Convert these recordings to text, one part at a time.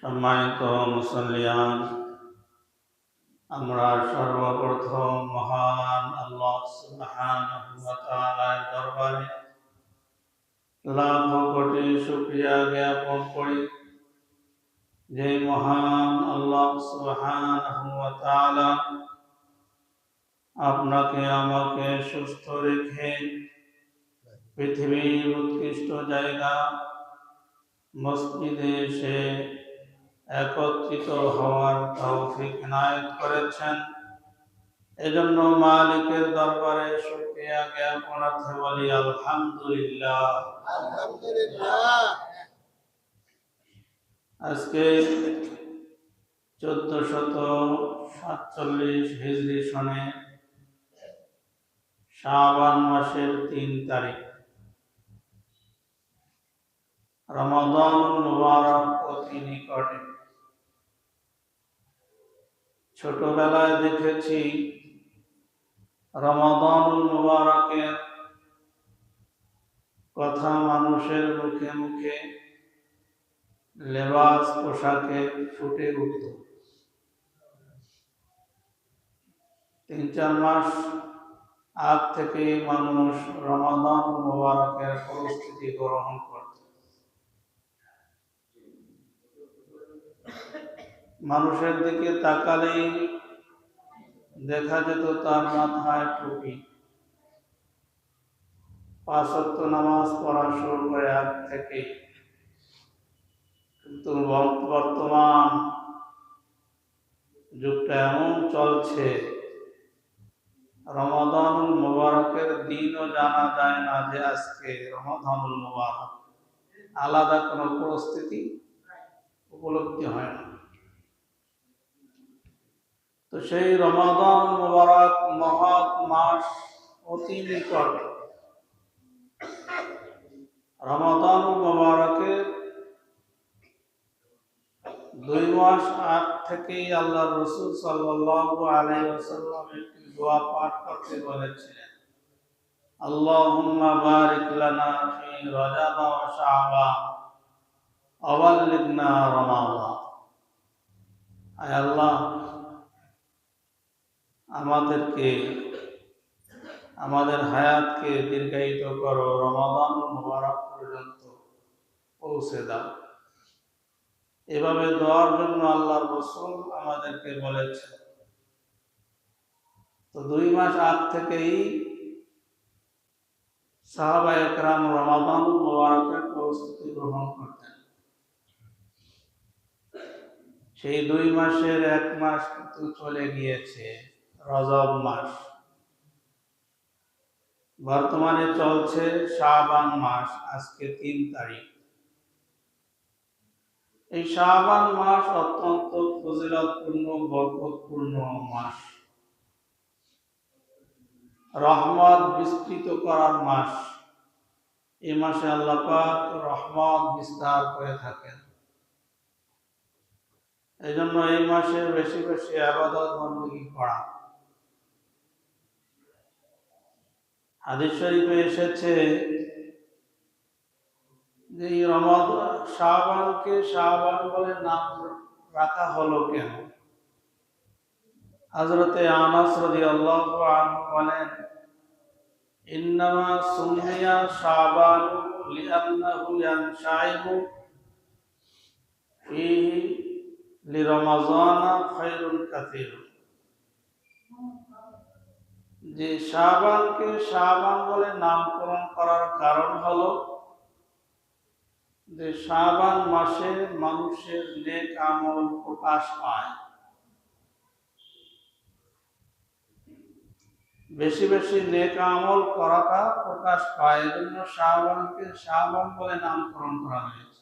সম্মানিত মুসল্লিয়ান, আমরা সর্বপ্রথম মহান আল্লাহ সুবহানাহু ওয়া তাআলার দরবারে লাখ কোটি শুকরিয়া জ্ঞাপন করি যে মহান আল্লাহ সুবহানাহু ওয়া তাআলা আপনাকে আমাকে সুস্থ রেখে পৃথিবীর উৎকৃষ্ট জায়গা মসজিদে এসে একত্রিত হওয়ার তৌফিক ইনায়েত করেছেন। এজন্য মালিকের দরবারে শুকরিয়া জ্ঞাপনার্থে বলি আলহামদুলিল্লাহ। আলহামদুলিল্লাহ। আজকে 1447 হিজরি সনে শাবান মাসের 3 তারিখ, রমাদান মুবারক অতি নিকটে। ছোটবেলায় দেখেছি রমাদান মুবারকের কথা মানুষের মুখে মুখে, লেবাস পোশাকে ফুটে উঠত। 3-4 মাস আগ থেকে মানুষ রমাদান মুবারকের প্রস্তুতি গ্রহণ করত। মানুষের দিকে তাকালেই দেখা যেত তার মাথায় টুপি, 5 ওয়াক্ত নামাজ পড়া শুরু করে আগ থেকে। কিন্তু বর্তমান যুগটা এমন চলছে, রমাদানুল মুবারকের দিনও জানা যায় না যে আজকে রমাদানুল মুবারক। আলাদা কোনো পরিস্থিতি উপলব্ধি হয় না। তো সেই রমাদান মুবারক মহৎ মাস অতি নিকটে। রমাদানুল মুবারকের 2 মাস আগ থেকেই আল্লাহ রাসূল সাল্লাল্লাহু আলাইহি ওয়াসাল্লাম একটি দোয়া পাঠ করতে বলেছিলেন, আল্লাহুম্মা বারিক লানা ফি রজব ওয়া শাবান ওয়া বাল্লিগনা রমাদান। আয় আল্লাহ, আমাদের হায়াতকে দীর্ঘায়িত করো, রমাদান মুবারক পর্যন্ত পৌঁছে দাও। এভাবে দোয়ার জন্য আল্লাহর রাসূল আমাদেরকে বলেছেন। তো 2 মাস আগ থেকেই সাহাবায়ে কেরাম রমাদান মুবারকের প্রস্তুতি গ্রহণ করতেন। সেই 2 মাসের 1 মাস কিন্তু চলে গিয়েছে, রজব মাস। বর্তমানে চলছে শাবান মাস, আজকে 3 তারিখ। এই শাবান মাস অত্যন্ত ফজিলতপূর্ণ, বরকতপূর্ণ মাস, রহমত বিস্তৃত করার মাস। এই মাসে আল্লাহ পাক রহমত বিস্তার করে থাকেন। এই জন্য এই মাসে বেশি বেশি ইবাদত বندگی করা। হাদিস শরীফে এসেছে যে রমাদান শাবানকে শাবান বলে নাম রাখা হলো কেন? হযরতে আনাস রাদিয়াল্লাহু আনহু বলেন, ইন্নামা সুমিয়া শাবান লিআন্নাহু ইয়ানশাইবু ফীহি লিরমাযানা খায়রুন কাসীর। যে শাবানকে শাবান বলে নামকরণ করার কারণ হলো যে শাবান মাসে মানুষের নেক আমল প্রকাশ পায়। বেশি বেশি নেক আমল করাটা প্রকাশ পায়, এজন্য শাবানকে শাবান বলে নামকরণ করা হয়েছে।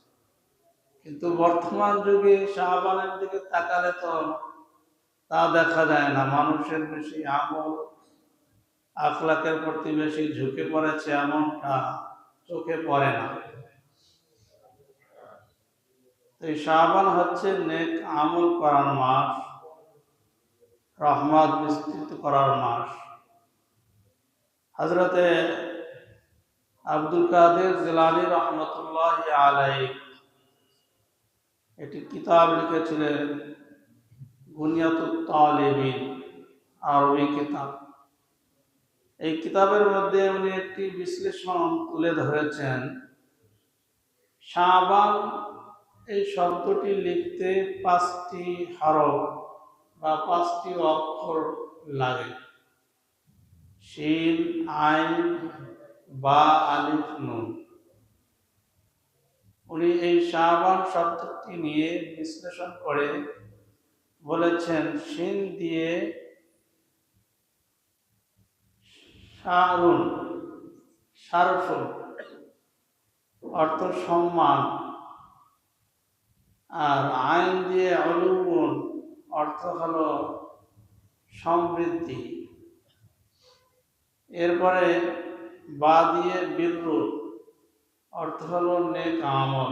কিন্তু বর্তমান যুগে শাবানের দিকে তাকালে তো তা দেখা যায় না। মানুষের বেশি আমল আখলাকের প্রতি বেশি ঝুঁকে পড়েছে, এমনটা চোখে পড়ে না। এই শাবান হচ্ছে নেক আমল করার মাস, রহমত বিস্তৃত করার মাস। হযরতে আব্দুল কাদের জিলানী রহমতুল্লাহি আলাইহি একটি কিতাব লিখেছিলেন বুনিয়াতুত তালিবিন, আরবি কিতাব। এই কিতাবের মধ্যে উনি একটি বিশ্লেষণ তুলে ধরেছেন। শাবান এই শব্দটি লিখতে 5টি হরফ বা 5টি অক্ষর লাগে: শিন, আইন, বা, আলিফ, নুন। উনি এই শাবান শব্দটি নিয়ে বিশ্লেষণ করে বলেছেন, শিন দিয়ে শারুন, শারফুন অর্থ সম্মান, আর আইন দিয়ে অলুগুন অর্থ হলো সমৃদ্ধি। এরপরে বা দিয়ে বিরুর অর্থ হলো নেক আমল।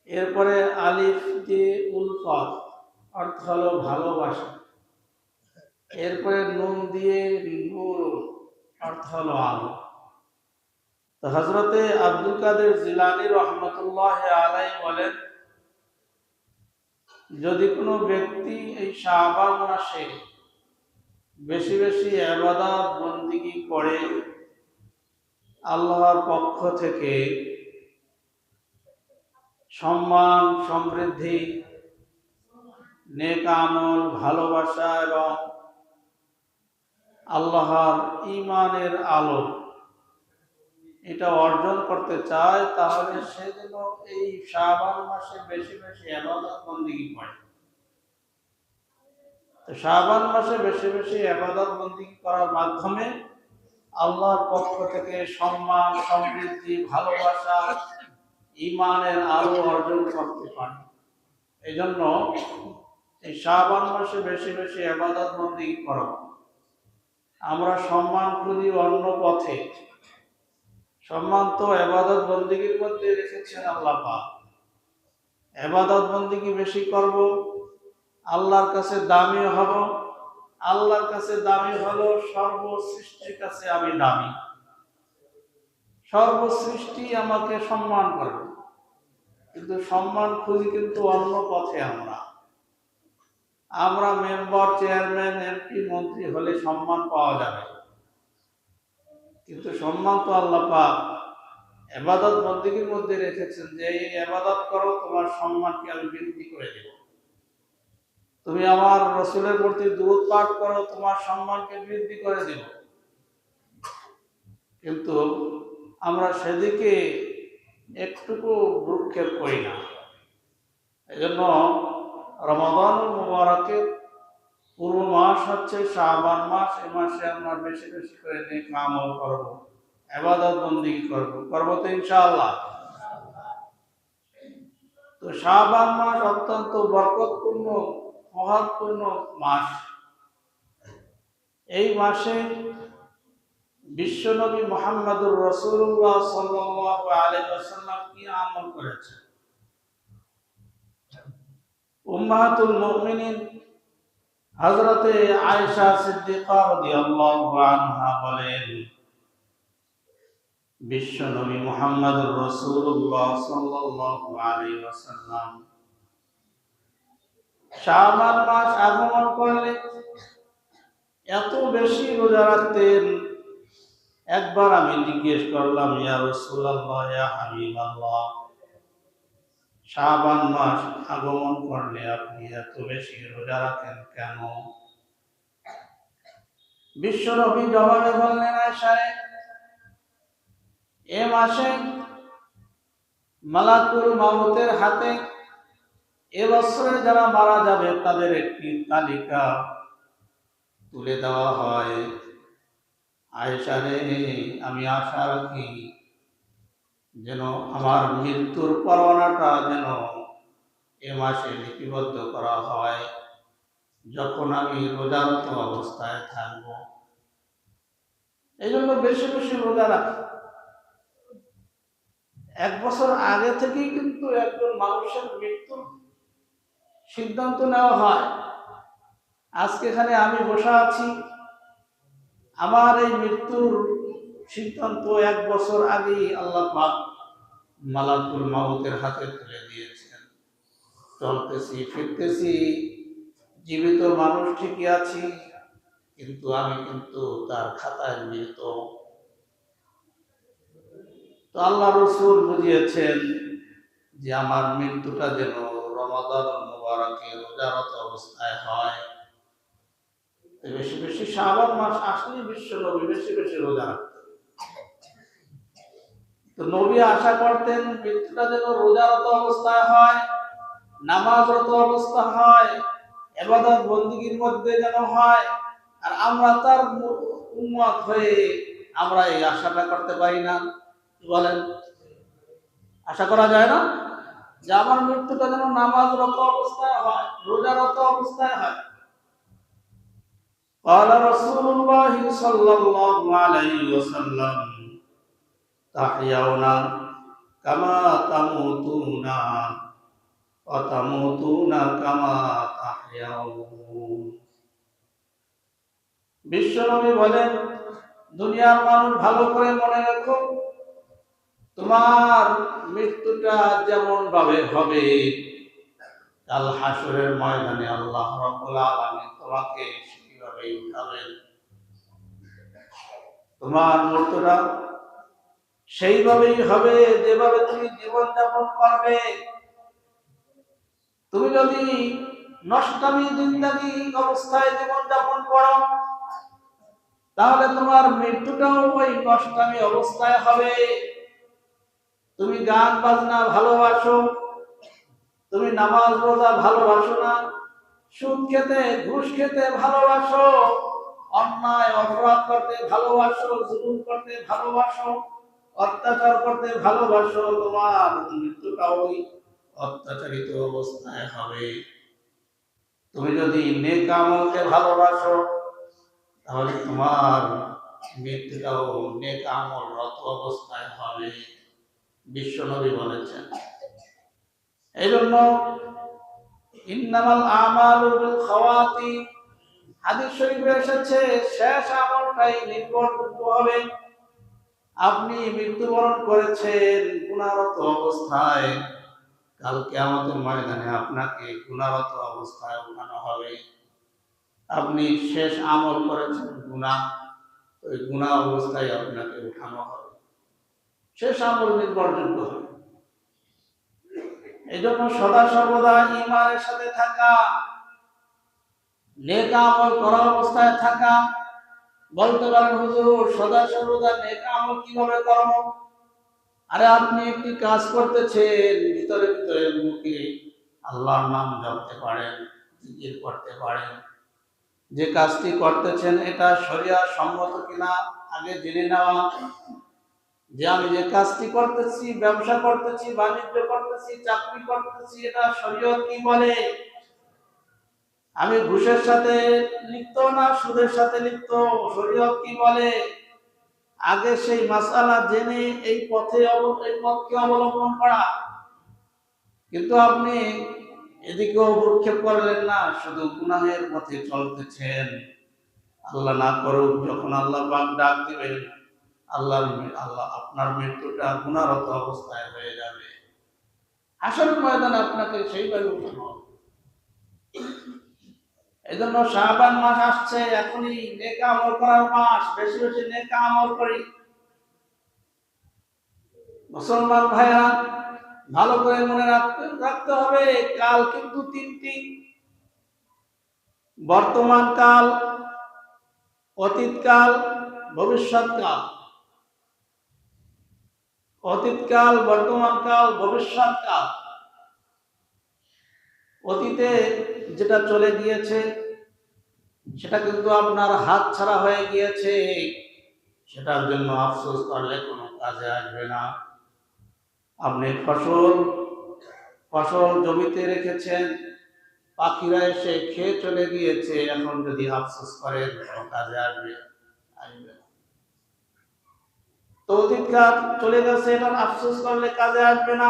এরপরে আলিফ দিয়ে উলফত অর্থ হলো ভালোবাসা। এরপরে নুন দিয়ে নূর অর্থ হলো আলো। তো হযরতে আব্দুল কাদের জিলানী রহমতুল্লাহ আলাইহি বলেন, যদি কোনো ব্যক্তি এই শাবান মাসে বেশি বেশি ইবাদত বন্দেগী করে, আল্লাহর পক্ষ থেকে সম্মান, সমৃদ্ধি, নেক আমল, ভালোবাসা এবং আল্লাহর ঈমানের আলো এটা অর্জন করতে চায়, তাহলে সে যেন এই শাবান মাসে বেশি বেশি ইবাদত বন্দেগী করে। তো শাবান মাসে বেশি বেশি ইবাদত বন্দেগী করার মাধ্যমে আল্লাহর পক্ষ থেকে সম্মান, সমৃদ্ধি, ভালোবাসা, ঈমানের আলো অর্জন করতে পারে। এই জন্য এই শাবান মাসে বেশি বেশি ইবাদত বন্দেগী করো। আমরা সম্মান খুঁজি অন্য পথে। সম্মান তো ইবাদত বন্দেগীর মধ্যে রেখেছেন আল্লাহ পাক। ইবাদত বন্দেগী বেশি করব, আল্লাহর কাছে দামি হব। আল্লাহর কাছে দামি হলো সর্বসৃষ্টির কাছে আমি দামি। সর্বসৃষ্টি আমাকে সম্মান করবে, কিন্তু সম্মান খুঁজি কিন্তু অন্য পথে। আমরা মেম্বার, চেয়ারম্যান, এমপি, মন্ত্রী হলে সম্মান পাওয়া যাবে, কিন্তু সম্মান তো আল্লাহ পাক ইবাদত বন্দেগীর মধ্যে রেখেছেন যে এই ইবাদত করো, তোমার সম্মানকে আমি বৃদ্ধি করে দেব। তুমি আমার রাসূলের প্রতি দুরূদ পাঠ করো, তোমার সম্মানকে বৃদ্ধি করে দেব। কিন্তু আমরা সেদিকে একটুকু ভ্রুক্ষেপ করি না। এজন্য রমাদানুল মুবারকের পূর্ব মাস হচ্ছে শাবান মাস। এই মাসে আমরা বেশি বেশি করে নেক আমল করব, ইবাদত বন্দেগী করব তো ইনশাআল্লাহ। তো শাবান মাস অত্যন্ত বরকতপূর্ণ, মহৎপূর্ণ মাস। এই মাসে বিশ্বনবী মুহাম্মদুর রাসূলুল্লাহ সাল্লাল্লাহু আলাইহি ওয়াসাল্লাম কি আমল করেছেন? উম্মাহাতুল মুমিনিন হযরতে আয়েশা সিদ্দিকা রাদিয়াল্লাহু আনহা বলেন, বিশ্বনবী মুহাম্মদুর রাসূলুল্লাহ সাল্লাল্লাহু আলাইহি ওয়াসাল্লাম শাবান মাস আগমন করলে এত বেশি রোজা রাখতেন। একবার আমি জিজ্ঞেস করলাম, ইয়া রাসূলুল্লাহ, ইয়া হাবিবাল্লাহ, শাবান মাস আগমন করলে আপনি এত বেশি রোজা রাখেন কেন? বিশ্বনবী জবাবে বললেন, আয়েশা, এ মাসে মালাকুল মাউতের হাতে এ বছরে যারা মারা যাবে তাদের একটি তালিকা তুলে দেওয়া হয়। আয়েশা রে, আমি আশা রাখি যেন আমার মৃত্যুর পরোয়ানাটা যেন এ মাসে লিপিবদ্ধ করা হয়, যখন আমি রোজারত অবস্থায় থাকব। এই জন্য বেশি বেশি রোজা রাখি। এক বছর আগে থেকেই কিন্তু একজন মানুষের মৃত্যুর সিদ্ধান্ত নেওয়া হয়। আজকে এখানে আমি বসে আছি, আমার এই মৃত্যুর সিদ্ধান্ত এক বছর আগেই আল্লাহ পাক মালাকুল মাউতের হাতে তুলে দিয়েছেন। চলতেছি ফিরতেছি, জীবিত মানুষ ঠিকই আছি, কিন্তু আমি কিন্তু তার খাতায় মৃত। তো আল্লাহ রসুল বুঝিয়েছেন যে আমার মৃত্যুটা যেন রমাদান মুবারকে রোজারত অবস্থায় হয়। বেশি বেশি শাবান মাস আসলে বিশ্ব নবী বেশি বেশি রোজা রাখতেন। তো নবী আশা করতেন মৃত্যুটা যেন রোজারত অবস্থায় হয়, নামাজরত অবস্থা হয়, ইবাদত বন্দেগীর মধ্যে যেন হয়। আর আমরা তার উম্মত হয়ে আমরা এই আশাটা করতে পারি না। বলেন, আশা করা যায় না যে আমার মৃত্যুটা যেন নামাজরত অবস্থায় হয়, রোজারত অবস্থায় হয়। قال رسول الله صلى الله عليه وسلم تحيون كما تموتون وتموتون كما تحيون। বিশ্বনবী বলেন, দুনিয়ার মানুষ ভালো করে মনে রাখো, তোমার মৃত্যুটা যেমন ভাবে হবে, কাল হাসরের ময়দানে আল্লাহ রাব্বুল আলামিন তোমাকে সেইভাবে উঠাবেন। তোমার মৃত্যুটা সেইভাবেই হবে যেভাবে তুমি জীবন যাপন করবে। তুমি যদি নষ্টামি জিন্দাগি অবস্থায় জীবন যাপন করো, তাহলে তোমার মৃত্যুটাও ওই নষ্টামি অবস্থায় হবে। তুমি গান বাজনা ভালোবাসো, তুমি নামাজ রোজা ভালোবাসো না, সুদ খেতে ঘুষ খেতে ভালোবাসো, অন্যায় অপরাধ করতে ভালোবাসো, জুলুম করতে ভালোবাসো, অত্যাচার করতে ভালোবাসো, তোমার মৃত্যুটা ওই অত্যাচারিত অবস্থায় হবে। তুমি যদি নেক আমলকে ভালোবাসো, তাহলে তোমার মৃত্যুটাও নেক আমলরত অবস্থায় হবে। বিশ্বনবী বলেছেন। এই জন্য ইন্নামাল আমালু বিল খাওয়াতিম, হাদিস শরীফে এসেছে শেষ আমলটাই নির্ভরযোগ্য হবে। আপনি মৃত্যুবরণ করেছেন গুনাহরত অবস্থায়, কাল কিয়ামতের ময়দানে আপনাকে গুনাহরত অবস্থায় উঠানো হবে। আপনি শেষ আমল করেছেন গুনাহ, ওই গুনাহ অবস্থায় আপনাকে উঠানো হবে। শেষ আমল নির্ভরযোগ্য হবে। এই জন্য সদা সর্বদা ঈমানের সাথে থাকা, নেক আমল করা অবস্থায় থাকা। বলতে পারেন, হুজুর সদা সর্বদা নেক আমল কিভাবে করব? আরে আপনি একটি কাজ করতেছেন, ভিতরে ভিতরে মুখে আল্লাহর নাম জপতে পারেন, জিকির করতে পারেন। যে কাজটি করতেছেন এটা শরিয়াত সম্মত কিনা আগে জেনে নেওয়া। যে আমি যে কাজটি করতেছি, ব্যবসা করতেছি, বাণিজ্য করতেছি, চাকরি করতেছি, এটা শরীয়ত কি বলে? আমি ঘুষের সাথে লিপ্ত না সুদের সাথে লিপ্ত, শরীয়ত কি বলে? আগে সেই মাসআলা জেনে এই পথকে অবলম্বন করা। কিন্তু আপনি এদিকেও ভ্রুক্ষেপ করলেন না, শুধু গুনাহের পথে চলতেছেন। আল্লাহ না করুক, যখন আল্লাহ পাক ডাক দিবেন, আল্লাহ আপনার মৃত্যুটা গুনাহরত অবস্থায় হয়ে যাবে। হাসরের ময়দানে আপনাকে সেইভাবে উঠানো হবে। এই জন্য শাবান মাস আসছে, এখনই নেক আমল করার মাস, বেশি বেশি নেক আমল করি। মুসলমান ভাইরা ভালো করে মনে রাখতে হবে, কাল কিন্তু তিনটি: বর্তমান কাল, অতীতকাল, ভবিষ্যৎকাল। অতীতকাল, বর্তমানকাল, ভবিষ্যৎকাল। অতীতে যেটা চলে গিয়েছে সেটা কিন্তু আপনার হাত ছাড়া হয়ে গিয়েছে, সেটার জন্য আফসোস করলে কোনো কাজে আসবে না। আপনি ফসল জমিতে রেখেছেন, পাখিরা এসে খেয়ে চলে গিয়েছে, এখন যদি আফসোস করেন কোনো কাজে আসবে না। তো অতীতকাল চলে গেছে, এটা আফসোস করলে কাজে আসবে না।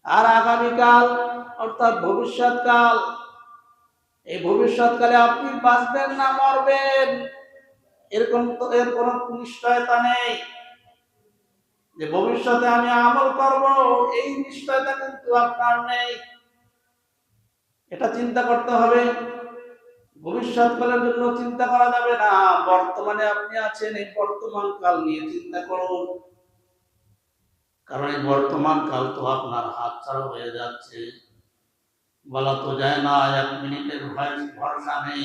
আর আগামীকাল অর্থাৎ ভবিষ্যৎকাল, এই ভবিষ্যৎকালে আপনি বাঁচবেন না মরবেন, এর কোনো নিশ্চয়তা নেই। যে ভবিষ্যতে আমি আমল করব, এই নিশ্চয়তা কিন্তু আপনার নেই। এটা চিন্তা করতে হবে। ভবিষ্যৎ কালের জন্য চিন্তা করা যাবে না। বর্তমানে আপনি আছেন, এই বর্তমান কাল নিয়ে চিন্তা করুন। কারণ এই বর্তমান কাল তো আপনার হাত ছাড়া হয়ে যাচ্ছে। বলা তো যায় না 1 মিনিটের ভরসা নেই।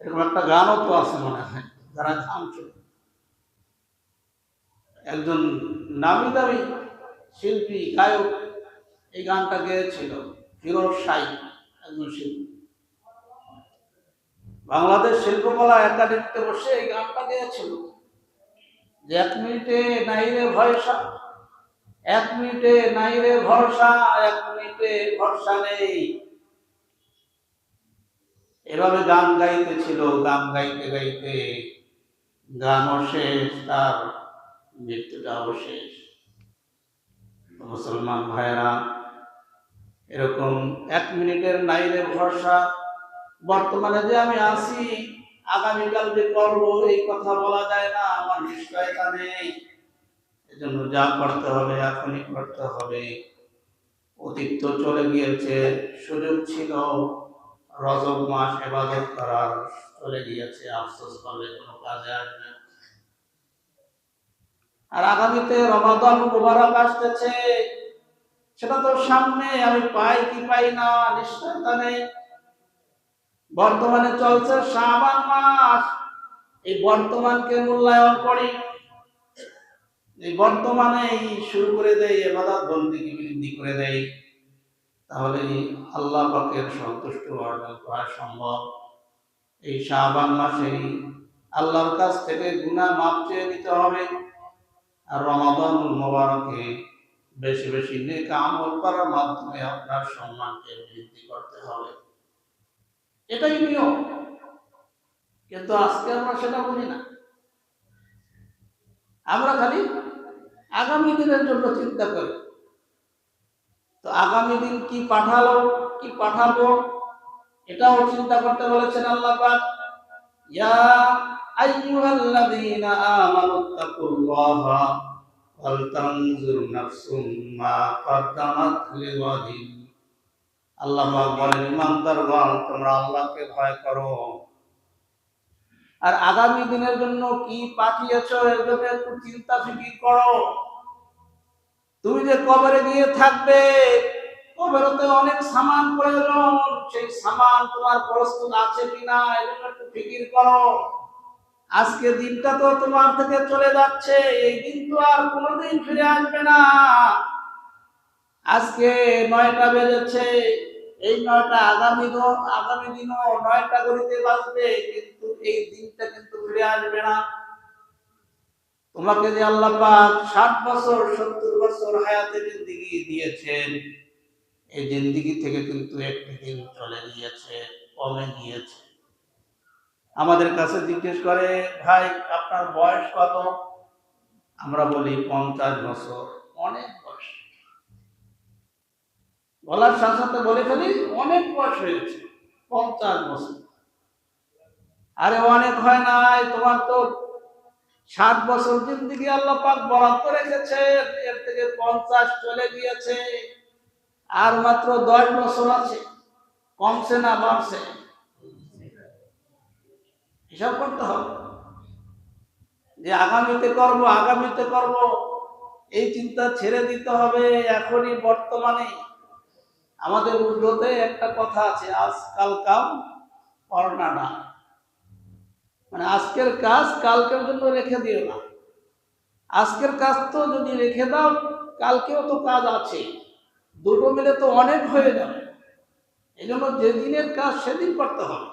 এরকম একটা গানও তো আছে মনে হয়, যারা গান শোনে। একজন নামি দামি শিল্পী গায়ক এই গানটা গেয়েছিল, ফিরোজ শাহী, একজন শিল্পী। বাংলাদেশ শিল্পকলা একাডেমিতে বসে এই গানটা গেয়েছিল যে 1 মিনিটে নাই রে ভরসা, 1 মিনিটে নাই রে ভরসা, 1 মিনিটে ভরসা নেই। এভাবে গান গাইতেছিল। গান গাইতে গাইতে গানও শেষ, তার মৃত্যুটাও শেষ। মুসলমান ভাইরা, এরকম 1 মিনিটের নাই রে ভরসা, বর্তমানে যে আমি আছি, আগামীকাল যে করবো এই কথা বলা যায় না, আমার নিশ্চয়তা নেই। এজন্য যা করতে হবে এখনই করতে হবে। অতীত তো চলে গিয়েছে, সুযোগ ছিল রজব মাস ইবাদত করার, চলে গিয়েছে, আফসোস করলে কোনো কাজে আসবে না। আর আগামীতে রমাদান মুবারক আসতেছে, সেটা তো সামনে, আমি পাই কি পাই না নিশ্চয়তা নেই। বর্তমানে চলছে শাবান মাস, এই বর্তমানকে মূল্যায়ন করি, এই বর্তমানে শুরু করে দেয় ইবাদত বন্দেগী বৃদ্ধি করে দেয়, তাহলে আল্লাহ পাকের সন্তুষ্টি অর্জন করা সম্ভব। এই শাবান মাসেই আল্লাহর কাছ থেকে গুনাহ মাফ চেয়ে নিতে হবে। আর রমাদানুল মুবারকে বেশি বেশি নেক আমল করার মাধ্যমে আপনার সম্মানকে বৃদ্ধি করতে হবে। এটাই নিয়ম। কিন্তু আজকে আমরা সেটা বুঝি না। আমরা খালি আগামী দিনের জন্য চিন্তা করি। তো আগামী দিন কি পাঠালো, কি পাঠাবো, এটাও চিন্তা করতে বলেছেন আল্লাহ পাক। ইয়া আইয়ুহাল্লাযীনা আমানুত্তাকুল্লাহা ওয়াল তানজুর নাফসুম মা কদ্দামাত লিগাদিন। আল্লাহ পাক বলেন, ইমানদারগণ, তোমরা আল্লাহকে ভয় করো, আর আগামী দিনের জন্য কি পাঠিয়েছো এর জন্য একটু চিন্তা ফিকির করো। তুমি যে কবরে গিয়ে থাকবে, কবরেতে অনেক সামান প্রয়োজন, সেই সামান তোমার প্রস্তুত আছে কিনা এর জন্য একটু ফিকির করো। আজকে দিনটা তো তোমার থেকে চলে যাচ্ছে, এই দিন তো আর কোনোদিন ফিরে আসবে না। আজকে 9টা বেজেছে, এই 9টা আগামী দিনও 9টা ঘড়িতে বাজবে, কিন্তু এই দিনটা কিন্তু ফিরে আসবে না। তোমাকে যে আল্লাহ পাক 60 বছর 70 বছর হায়াতে জিন্দেগি দিয়েছেন, এই জিন্দেগি থেকে কিন্তু একটি দিন চলে গিয়েছে, কমে গিয়েছে। আমাদের কাছে জিজ্ঞেস করে, ভাই আপনার বয়স কত? আমরা বলি 50 বছর। অনেক বয়স, বলার সাথে সাথে বলে ফেলি অনেক বয়স হয়েছে, 50 বছর। আরে অনেক হয় নাই, তোমার তো 60 বছর জিন্দেগি আল্লাহ পাক বরাদ্দ রেখেছেন, এর থেকে 50 চলে গিয়েছে, আর মাত্র 10 বছর আছে। কমছে না বাড়ছে? হিসাব করতে হবে যে আগামীতে করব, আগামীতে করব, এই চিন্তা ছেড়ে দিতে হবে এখনই, বর্তমানে। আমাদের উর্দুতে একটা কথা আছে, আজকাল কাম করনা না, মানে আজকের কাজ কালকের জন্য রেখে দিও না। আজকের কাজ তো যদি রেখে দাও, কালকেও তো কাজ আছে, দুটো মিলে তো অনেক হয়ে যাবে। এই জন্য যেদিনের কাজ সেদিন করতে হবে।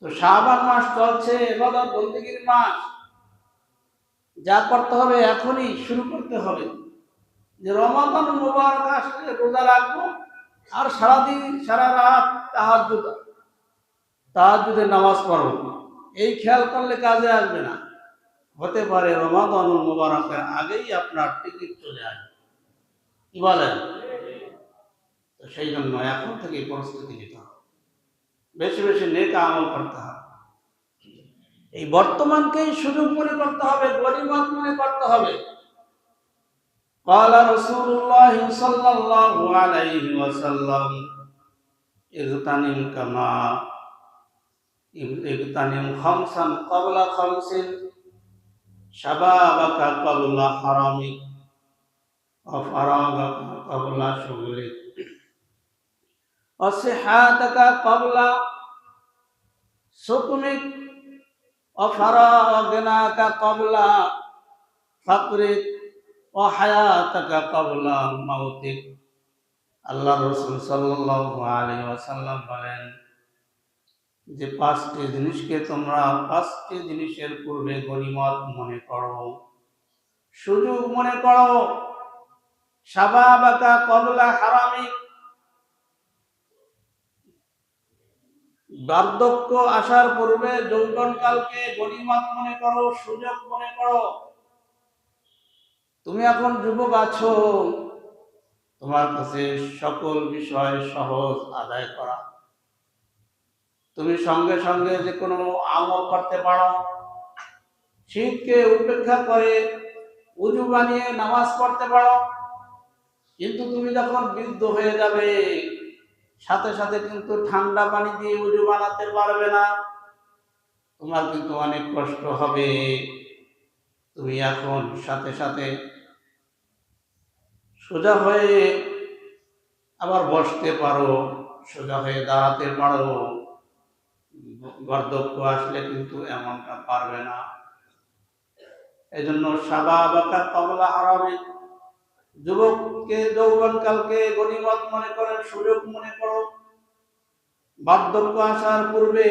তো শাবান মাস চলছে, ইবাদত বন্দেগীর মাস, যা করতে হবে এখনই শুরু করতে হবে। যে রমাদান মুবারক আসলে রোজা রাখবো, আর সারাদিন সারা রাত তাহাজ্জুদের নামাজ পড়ব, এই খেয়াল করলে কাজে আসবে না। হতে পারে রমাদান মুবারকের আগেই আপনার টিকিট চলে আসবে, কি বলেন? তো সেই জন্য এখন থেকে প্রস্তুতি নিতে হবে, বেশি বেশি নেক আমল করতে হবে। এই বর্তমানকেই সুযোগ মনে করতে হবে, গনিমত মনে করতে হবে। قال رسول الله صلى الله عليه وسلم اغتنم كما اغتنم خمسا قبل خمس شبابك قبل حرامك وفراغك قبل شغلك وصحتك قبل سقمك وفراغناك قبل فقرك وحياتك قبل موتك। আল্লাহ রাসূল সাল্লাল্লাহু আলাইহি ওয়াসাল্লাম বলেন যে পাঁচটি জিনিসকে তোমরা পাঁচটি জিনিসের পূর্বে গনিমত মনে করো, সুযোগ মনে করো। শাবাবাকা ক্বাবলা হারামিক, বার্ধক্য আসার পূর্বে যৌবনকালকে গনিমত মনে করো, সুযোগ মনে করো। তুমি এখন যুবক আছো, তোমার কাছে সকল বিষয় সহজ আদায় করা, তুমি সঙ্গে সঙ্গে যে কোনো আমল করতে পারো। শীতকে উপেক্ষা করে উযু বানিয়ে নামাজ পড়তে পারো। কিন্তু তুমি যখন বৃদ্ধ হয়ে যাবে, সাথে সাথে কিন্তু ঠান্ডা পানি দিয়ে উযু বানাতে পারবে না, তোমার কিন্তু অনেক কষ্ট হবে। তুমি এখন সাথে সাথে সোজা হয়ে আবার বসতে পারো, সোজা হয়ে দাঁড়াতে পারো। বার্ধক্য আসলে কিন্তু এমনটা পারবে না। এজন্য শাবাবাকা ক্বাবলা হারামিক, যুবককে যৌবনকালকে গনিমত মনে করেন, সুযোগ মনে করো। বার্ধক্য আসার পূর্বে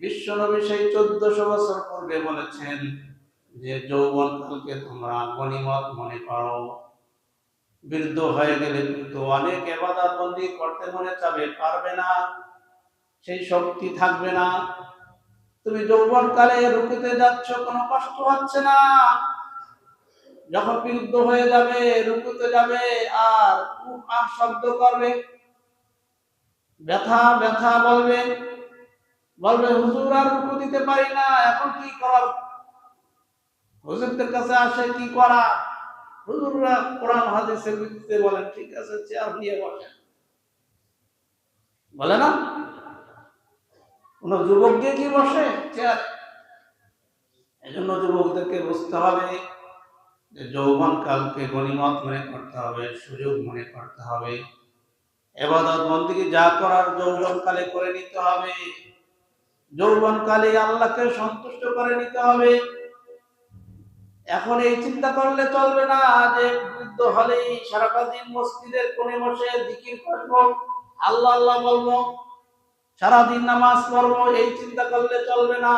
বিশ্বনবী সেই 1400 বছর পূর্বে বলেছেন যে যৌবনকালকে তোমরা গনিমত মনে করো। বৃদ্ধ হয়ে গেলে কিন্তু অনেক ইবাদত বন্দি করতে মনে চাবে, পারবে না, সেই শক্তি থাকবে না। তুমি যৌবনকালে রুকুতে যাচ্ছ, কোনো কষ্ট হচ্ছে না। যখন বৃদ্ধ হয়ে যাবে, রুকুতে যাবে আর আহ শব্দ করবে, ব্যথা ব্যথা বলবে, বলবে হুজুর আর রুকু দিতে পারি না, এখন কি করার? হুজুরদের কাছে আসে, কি করা? হুজুররা কোরআন হাদিসের ভিত্তিতে বলেন, ঠিক আছে চেয়ার নিয়ে বসেন, বলে না? কোন যুবক দিয়ে কি বসে চেয়ার? এজন্য যুবকদেরকে বুঝতে হবে যে যৌবনকালকে গনিমত মনে করতে হবে, সুযোগ মনে করতে হবে। ইবাদত বন্দেগী যা করার যৌবনকালে করে নিতে হবে। যৌবনকালে আল্লাহকে সন্তুষ্ট করে নিতে হবে। এখন এই চিন্তা করলে চলবে না যে বৃদ্ধ হলেই সারাটা দিন মসজিদের কোণে বসে জিকির করবো, আল্লাহ আল্লাহ বলবো, সারাদিন নামাজ পড়বো, এই চিন্তা করলে চলবে না।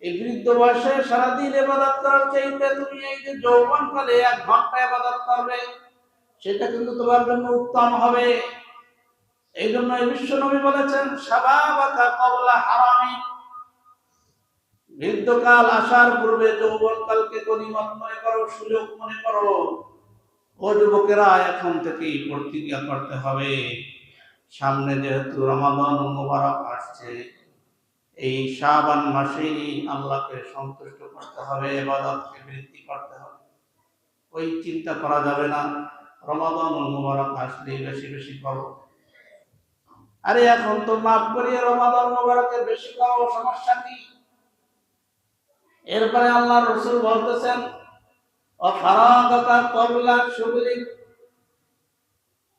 এই বৃদ্ধ বয়সে সারাদিন ইবাদত করার চাইতে তুমি এই যে যৌবনকালে 1 ঘন্টা ইবাদত করবে, সেটা কিন্তু তোমার জন্য উত্তম হবে। এই জন্য বিশ্বনবী বলেছেন শাবাবাকা ক্বাবলা হারামিক, বৃদ্ধকাল আসার পূর্বে যৌবনকালকে গনিমত মনে করো, সুযোগ মনে করো। ও যুবকেরা, এখন থেকেই প্রতিজ্ঞা করতে হবে, সামনে যেহেতু রমাদান মুবারক আসছে, এই শাবান মাসেই আল্লাহকে সন্তুষ্ট করতে হবে, ইবাদতকে বৃদ্ধি করতে হবে। ওই চিন্তা করা যাবে না রমাদান মুবারক আসলেই বেশি বেশি করো। আরে এখন তো মাফ করিয়ে রমাদান মুবারকে বেশি করো, সমস্যা কি? এরপরে আল্লাহ রাসূল বলতেছেন অফারাগাকা ক্বাবলা শুগলিক,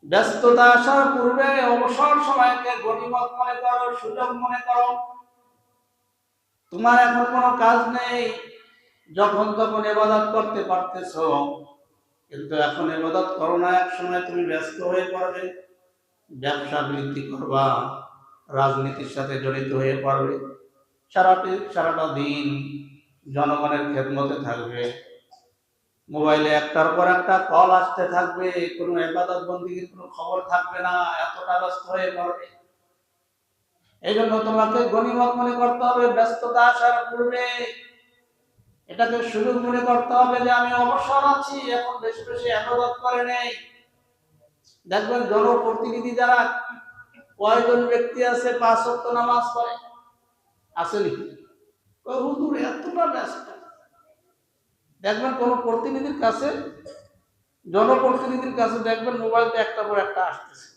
ব্যস্ততা আসার পূর্বে অবসর সময়কে গনিমত মনে করো, সুযোগ মনে করো। তোমার এখন কোনো কাজ নেই, যখন তখন ইবাদত করতে পারতেছো, কিন্তু এখন ইবাদত করো না, এক সময় তুমি ব্যস্ত হয়ে পড়বে, ব্যবসা বৃদ্ধি করবা, রাজনীতির সাথে জড়িত হয়ে পড়বে, সারাটা দিন জনগণের খেদমতে থাকবে, মোবাইলে একটার পর একটা কল আসতে থাকবে, কোনো ইবাদত বন্দেগীর কোনো খবর থাকবে না, এতটা ব্যস্ত হয়ে পড়বে। এই জন্য তোমাকে গনিমত মনে করতে হবে, ব্যস্ততা আসার পূর্বে এটাকে সুযোগ মনে করতে হবে যে আমি অবসর আছি, এখন বেশি বেশি ইবাদত করে নেই। দেখবেন জনপ্রতিনিধি যারা কয়জন ব্যক্তি আছে 5 ওয়াক্ত নামাজ পড়ে? আসেনি? ও হুজুর এতটা ব্যস্ত। দেখবেন কোন প্রতিনিধির কাছে, জনপ্রতিনিধির কাছে দেখবেন মোবাইলটা একটা পর একটা আসতেছে,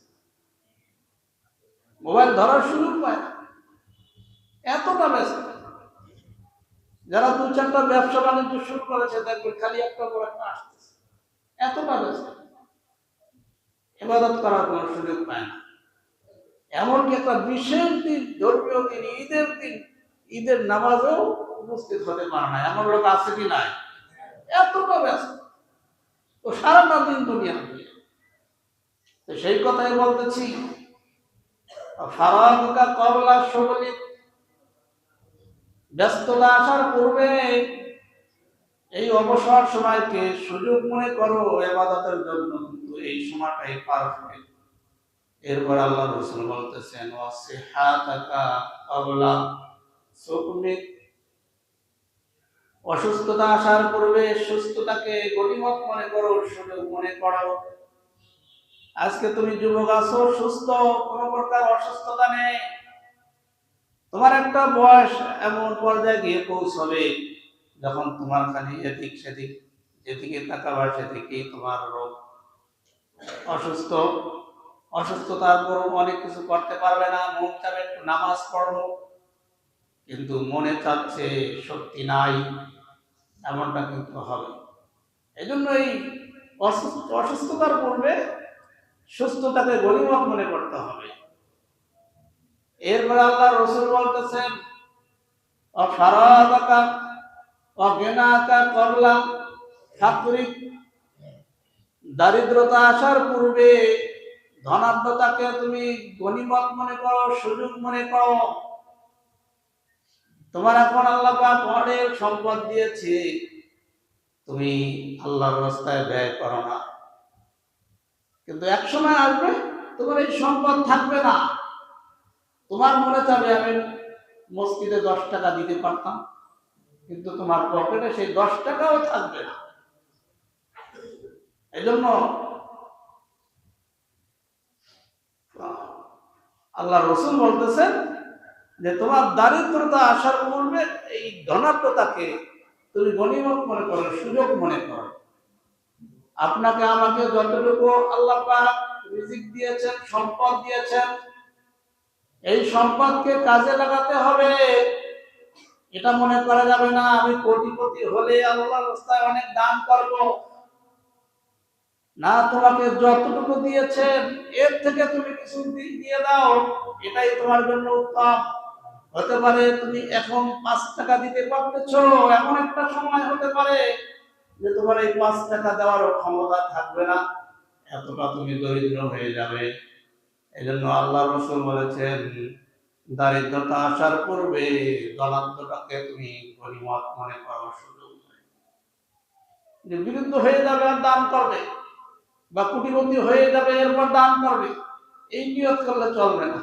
মোবাইল ধরার সুযোগ পায় না, এতটা ব্যস্ত। যারা দু চারটা ব্যবসা বাণিজ্য শুরু করেছে দেখবেন খালি একটা পর একটা আসতেছে, এতটা ব্যস্ত, ইবাদত করার কোনো সুযোগ পায় না। এমনকি একটা বিশেষ দিন, ধর্মীয় দিন, ঈদের দিন, ঈদের নামাজও উপস্থিত হতে পারে না, এমন লোক আছে কি নাই? এতটা ব্যস্ত, তো সারাটা দিন দুনিয়া দিয়ে। তো সেই কথাই বলতেছি, ফারাগুকা কবলা শুগলি, ব্যস্ততা আসার পূর্বে এই অবসর সময়কে সুযোগ মনে করো ইবাদতের জন্য, কিন্তু এই সময়টাই পারফেক্ট। এরপর আল্লাহ রাসূল বলতেছেন ওয়াসিহাতাকা ক্বাবলা সুকমিক, অসুস্থতা আসার পূর্বে সুস্থতাকে গনিমত মনে করো, সুযোগ মনে করো। আজকে তুমি যুবক আছো, সুস্থ, কোনো প্রকার অসুস্থতা নেই, তোমার একটা বয়স এমন পর্যায়ে গিয়ে পৌঁছবে যখন তোমার খালি এদিক সেদিক, যেদিকে তাকাবা সেদিকেই তোমার রোগ, অসুস্থ, অসুস্থতার পর অনেক কিছু করতে পারবে না, মন চাবে একটু নামাজ পড়বো, কিন্তু মনে চাচ্ছে শক্তি নাই, এমনটা কিন্তু হবে। এই জন্য এই অসুস্থতার পূর্বে সুস্থতাকে গনিমত মনে করতে হবে। এরপরে আল্লাহ রাসূল বলতেছেন অফারাদাকা অগিনাকা ক্বাবলা ফাকরিক, দারিদ্রতা আসার পূর্বে ধনাঢ্যতাকে তুমি গনিমত মনে করো, সুযোগ মনে করো। তোমার এখন আল্লাহ পাক অনেক সম্পদ দিয়েছে, তুমি আল্লাহর রাস্তায় ব্যয় করো না, কিন্তু এক সময় আসবে তোমার এই সম্পদ থাকবে না, তোমার মনে চাবে আমি মসজিদে 10 টাকা দিতে পারতাম, কিন্তু তোমার পকেটে সেই 10 টাকাও থাকবে না। এই জন্য আল্লাহ রাসূল বলতেছেন যে তোমার দারিদ্রতা আসার পূর্বে এই ধনাঢ্যতাকে তুমি গনিমত মনে করো, সুযোগ মনে করো। আপনাকে আমাকে যতটুকু আল্লাহ পাক রিজিক দিয়েছেন, সম্পদ দিয়েছেন, এই সম্পদকে কাজে লাগাতে হবে। এটা মনে করা যাবে না আমি কোটিপতি হলে আল্লাহর রাস্তায় অনেক দান করব, না, তোমাকে যতটুকু দিয়েছেন এর থেকে তুমি কিছু দিয়ে দাও, এটাই তোমার জন্য উত্তম। হতে পারে তুমি এখন 5 টাকা দিতে পারতেছ, এমন একটা সময় হতে পারে যে তোমার এই 5 টাকা দেওয়ার ক্ষমতা থাকবে না, এতটা তুমি দরিদ্র হয়ে যাবে। এই জন্য আল্লাহ রাসূল বলেছেন দারিদ্রতা আসার পূর্বে ধনাঢ্যতাকে তুমি গনিমত মনে করো, সুযোগ মনে করো। যে বিরুদ্ধ হয়ে যাবে আর দান করবে, বা কোটিপতি হয়ে যাবে এরপর দান করবে, এই নিয়ত করলে চলবে না।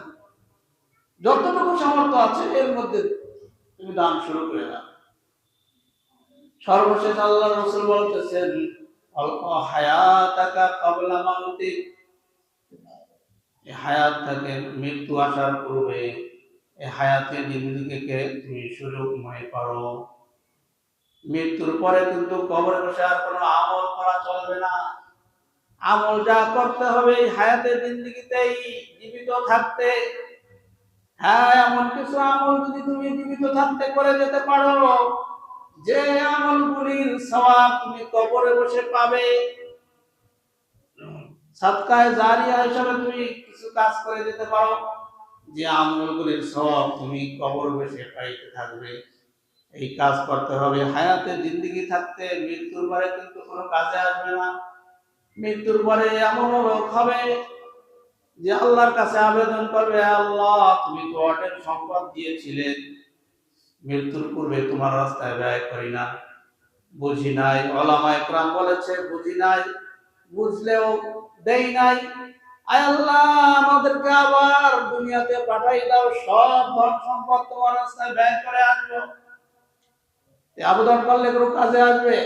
যতটুকু সামর্থ্য আছে এর মধ্যে তুমি দান শুরু করে দাও। সর্বশেষ আল্লাহ রাসূল বলতেছেন অল্প হায়াতাকা ক্বাবলা মাউতিক, এই হায়াত থেকে মৃত্যু আসার পূর্বে এই হায়াতের জিন্দেগিকে তুমি সুযোগ মনে করো। মৃত্যুর পরে কিন্তু কবরে বসে আর কোনো আমল করা চলবে না, আমল যা করতে হবে এই হায়াতের জিন্দেগিতেই, জীবিত থাকতে। হ্যাঁ, এমন কিছু আমল যদি তুমি জীবিত থাকতে করে যেতে পারো যে আমলগুলির সওয়াব তুমি কবরে বসে পাবে, সাদকায়ে জারিয়া হিসেবে তুমি কিছু কাজ করে যেতে পারো, যে আমলগুলির সওয়াব তুমি কবরে বসে পাইতে থাকবে, এই কাজ করতে হবে হায়াতে জিন্দেগি থাকতে। মৃত্যুর পরে কিন্তু কোনো কাজে আসবে না। মৃত্যুর পরে এমন লোক হবে যে আল্লাহর কাছে আবেদন করবে, আল্লাহ তুমি তো অটের সম্পদ দিয়েছিলে, মৃত্যুর পূর্বে তোমার রাস্তায় ব্যয় করি না, বুঝি নাই। ওলামায়ে কেরাম বলেছে বুঝি নাই, বুঝলেও দেই নাই। আয় আল্লাহ আমাদেরকে আবার দুনিয়াতে পাঠাই দাও, সব ধন সম্পদ তোমার রাস্তায় ব্যয় করে আনবো। এই আবেদন করলে কোনো কাজে আসবে?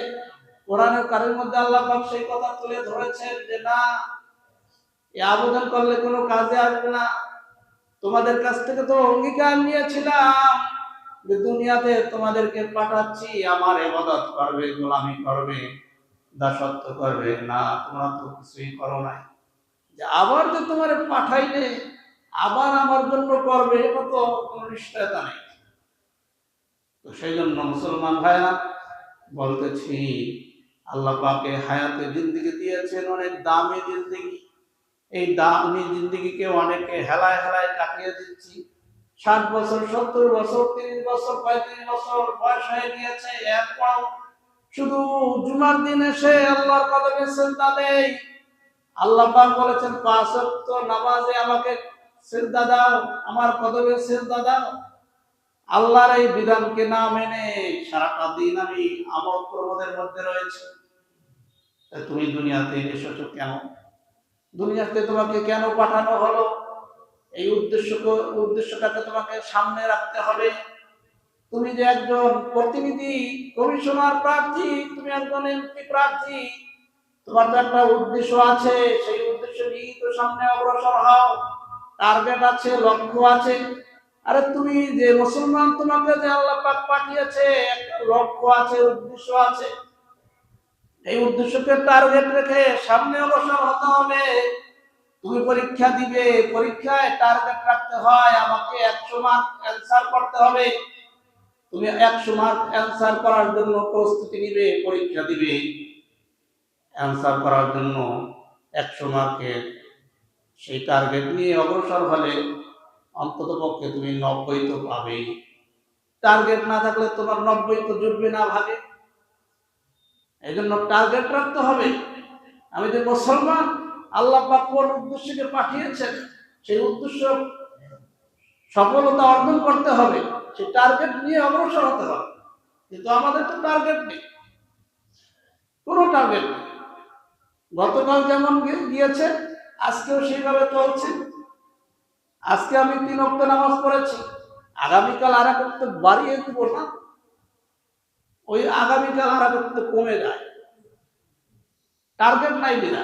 কোরআনের কারিমের মধ্যে আল্লাহ পাক সেই কথা তুলে ধরেছেন যে না, এই আবেদন করলে কোনো কাজে আসবে না। তোমাদের কাছ থেকে তো অঙ্গীকার নিয়েছিলাম যে দুনিয়াতে তোমাদেরকে পাঠাচ্ছি আমার ইবাদত করবে, গোলামি করবে, দাসত্ব করবে, না তোমরা তো কিছুই করো নাই। যে আবার যে তোমার পাঠাইলে আবার আমার জন্য করবে, এটা তো কোনো নিশ্চয়তা নেই। তো সেই জন্য মুসলমান ভাইরা বলতেছি, আল্লাহ পাকে হায়াতে জিন্দেগি দিয়েছেন, অনেক দামি জিন্দেগি। এই দামি জিন্দেগিকে অনেকে হেলায় হেলায় কাটিয়ে দিচ্ছি। 60 বছর, 70 বছর, 30 বছর, 35 বছর বয়স হয়ে গিয়েছে, এরপর শুধু জুমার দিন এসে আল্লাহর কদমে সিজদা দেয়। আল্লাহ পাক বলেছেন 5 ওয়াক্ত নামাজে আমাকে সিজদা দাও, আমার কদমে সিজদা দাও। আল্লাহর এই বিধানকে না মেনে সারাটা দিন আমি আমল প্রমোদের মধ্যে রয়েছে। তুমি দুনিয়াতে এসেছো কেন? দুনিয়াতে তোমাকে কেন পাঠানো হলো? এই উদ্দেশ্যটাকে তোমাকে সামনে রাখতে হবে। তুমি যে একজন প্রতিনিধি, কমিশনার প্রার্থী, তুমি একজন এমপি প্রার্থী, তোমার তো একটা উদ্দেশ্য আছে। সেই উদ্দেশ্য নিয়ে তো সামনে অগ্রসর হও। টার্গেট আছে, লক্ষ্য আছে। আরে তুমি যে মুসলমান, তোমাকে যে আল্লাহ পাক পাঠিয়েছে, একটা লক্ষ্য আছে, উদ্দেশ্য আছে। এই উদ্দেশ্যকে টার্গেট রেখে সামনে অগ্রসর হতে হবে। তুমি পরীক্ষা দিবে, পরীক্ষায় টার্গেট রাখতে হয়, আমাকে 100 মার্ক অ্যানসার করতে হবে। তুমি 100 মার্ক অ্যানসার করার জন্য প্রস্তুতি নিবে, পরীক্ষা দিবে। অ্যানসার করার জন্য 100 মার্কের সেই টার্গেট নিয়ে অগ্রসর হলে অন্তত পক্ষে তুমি 90 তো পাবেই। টার্গেট না থাকলে তোমার 90 তো জুটবে না ভাগে। এই জন্য টার্গেট রাখতে হবে। আমি যে মুসলমান, আল্লাহ পাক কোন উদ্দেশ্যকে পাঠিয়েছেন, সেই উদ্দেশ্য সফলতা অর্জন করতে হবে, সেই টার্গেট নিয়ে অগ্রসর হতে হবে। কিন্তু আমাদের তো টার্গেট নেই, কোনো টার্গেট নেই। গতকাল যেমন গিয়েছে, আজকেও সেইভাবে চলছে। আজকে আমি 3 ওয়াক্ত নামাজ পড়েছি, আগামীকাল আর এক ওয়াক্ত বাড়িয়ে দিব না, ওই আগামীকাল আর এক ওয়াক্ত কমে যায়। টার্গেট নাই বিনা।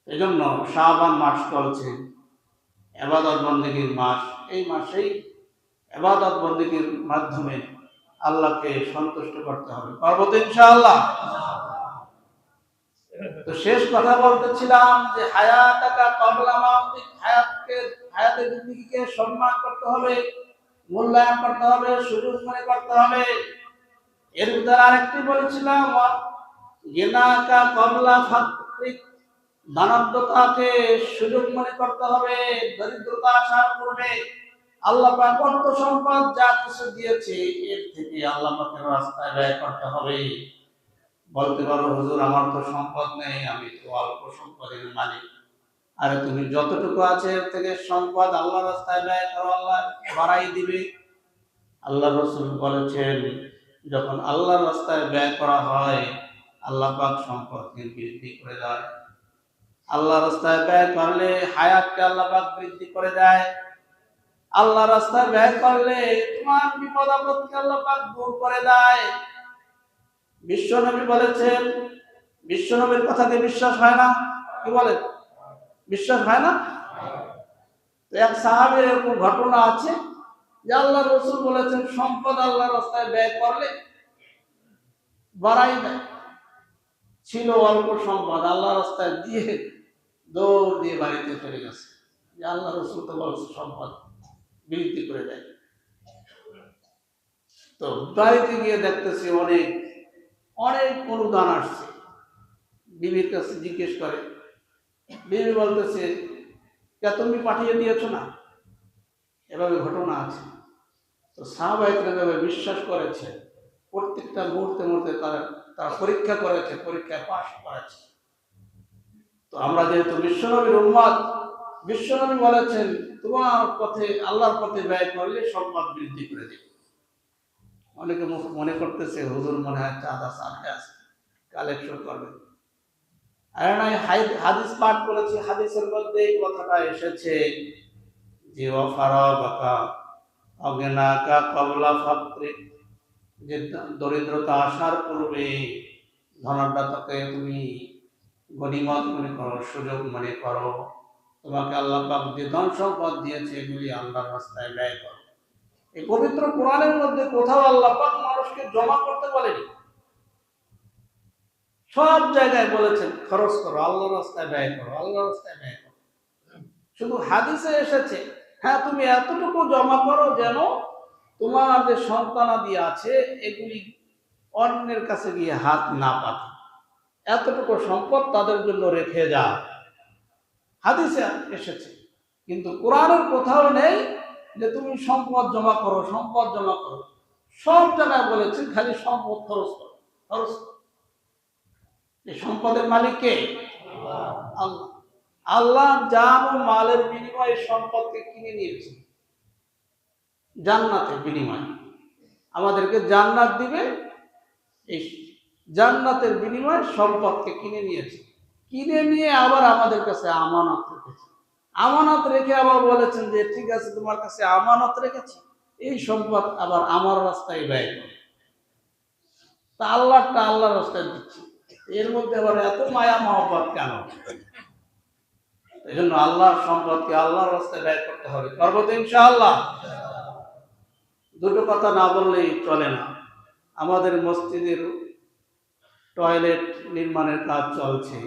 এই জন্য শাবান মাস চলছে, ইবাদত বন্দেগীর মাস। এই মাসেই ইবাদত বন্দেগীর মাধ্যমে আল্লাহকে সন্তুষ্ট করতে হবে। পারবো তো ইনশাআল্লাহ? তো শেষ কথা বলতেছিলাম যে হায়াতাকা ক্বাবলা মাউতিক, হায়াতের জিন্দেগিকে সম্মান করতে হবে, মূল্যায়ন করতে হবে, সুযোগ মনে করতে হবে। এর ভিতরে আরেকটি বলেছিলাম, গিনাকা ক্বাবলা ফাকরিক, দানবতাকে সুযোগ মনে করতে হবে। দরিদ্রতা আসার পূর্বে আল্লাহ পাক অর্থ সম্পদ যা কিছু দিয়েছে, এর থেকে আল্লাহ পাকের রাস্তায় ব্যয় করতে হবে। বলতে পারো, হুজুর আমার তো সম্পদ নেই, আমি তো অল্প সম্পদের মালিক। আরে তুমি যতটুকু আছে এর থেকে সম্পদ আল্লাহ রাস্তায় ব্যয় করো, আল্লাহ বাড়াই দিবে। আল্লাহ রাসূল বলেছেন, যখন আল্লাহ রাস্তায় ব্যয় করা হয়, আল্লাহ পাক সম্পদকে বৃদ্ধি করে দেয়। আল্লাহ রাস্তায় ব্যয় করলে হায়াতকে আল্লাহ পাক বৃদ্ধি করে দেয়। আল্লাহ রাস্তায় ব্যয় করলে তোমার বিপদ আপদকে আল্লাহ পাক দূর করে দেয়। বিশ্বনবী বলেছেন, বিশ্বনবীর কথাকে বিশ্বাস হয় না? কি বলেন? বিশ্বাস হয় না? তো এক সাহাবীর এরকম ঘটনা আছে যে আল্লাহ রাসূল বলেছেন, সম্পদ আল্লাহ রাস্তায় ব্যয় করলে বাড়াই দেয়। ছিল অল্প সম্পদ, আল্লাহ রাস্তায় দিয়ে দৌড় দিয়ে বাড়িতে চলে গেছে। যে আল্লাহ রাসূল তো বলছে সম্পদ বৃদ্ধি করে দেয়। তো বাড়িতে গিয়ে দেখতেছি অনেক অনেক অনুদান আসছে। বিবির কাছে জিজ্ঞেস করে, বিবি বলতেছে, কে তুমি পাঠিয়ে দিয়েছো না? এভাবে ঘটনা আছে। তো সাহাবায়ে কেরাম বিশ্বাস করেছে, প্রত্যেকটা মুহূর্তে মুহূর্তে তারা পরীক্ষা করেছে, পরীক্ষায় পাশ করেছে। তো আমরা যেহেতু বিশ্বনবীর উম্মত, বিশ্বনবী বলেছেন তোমার পথে, আল্লাহর পথে ব্যয় করলে সম্পদ বৃদ্ধি করে দেবে। অনেকে মনে করতেছে হুজুর মনে হয় চাঁদা সাথে আছে, কালেকশন করবে। আর না, হাদিস পাঠ করেছি, হাদিসের মধ্যে এই কথাটা এসেছে যে ওয়াফারাগাকা অগনাকা ক্বাবলা ফাকরিক, যে দরিদ্রতা আসার পূর্বে ধনদাতাকে তুমি গনিমত মনে করো, সুযোগ মনে করো। তোমাকে আল্লাহ পাক যে ধন সম্পদ দিয়েছে এগুলি আল্লাহর রাস্তায় ব্যয় করো। এই পবিত্র কোরআনের মধ্যে কোথাও আল্লাহ পাক মানুষকে জমা করতে বলেনি। সব জায়গায় বলেছেন খরচ করো, আল্লাহর রাস্তায় ব্যয় করো, আল্লাহর রাস্তায় ব্যয় করো। শুধু হাদিসে এসেছে হ্যাঁ তুমি এতটুকু জমা করো যেন তোমার যে সন্তানাদি আছে এগুলি অন্যের কাছে গিয়ে হাত না পাতে, এতটুকু সম্পদ তাদের জন্য রেখে যাও। হাদিসে এসেছে, কিন্তু কোরআনের কোথাও নেই যে তুমি সম্পদ জমা করো, সম্পদ জমা করো। সব জায়গায় বলেছে খালি সম্পদ খরচ করো, খরচ করো। এই সম্পদের মালিক কে? আল্লাহ। আল্লাহ জান ও মালের বিনিময়ে সম্পদকে কিনে নিয়েছে, জান্নাতের বিনিময়ে আমাদেরকে জান্নাত দিবে। এই জান্নাতের বিনিময়ে সম্পদকে কিনে নিয়েছে, কিনে নিয়ে আবার আমাদের কাছে আমানত রেখেছে। আমানত রেখে আবার বলেছেন যে ঠিক আছে তোমার কাছে আমানত রেখেছি, এই সম্পদ আবার আমার রাস্তায় ব্যয় করো। তা আল্লাহটা আল্লাহর রাস্তায় দিচ্ছি, এর মধ্যে আবার এত মায়া মহব্বত কেন? এই জন্য আল্লাহর সম্পদকে আল্লাহর রাস্তায় ব্যয় করতে হবে। করবো তো ইনশাআল্লাহ। দুটো কথা না বললেই চলে না। আমাদের মসজিদের টয়লেট নির্মাণের কাজ চলছে,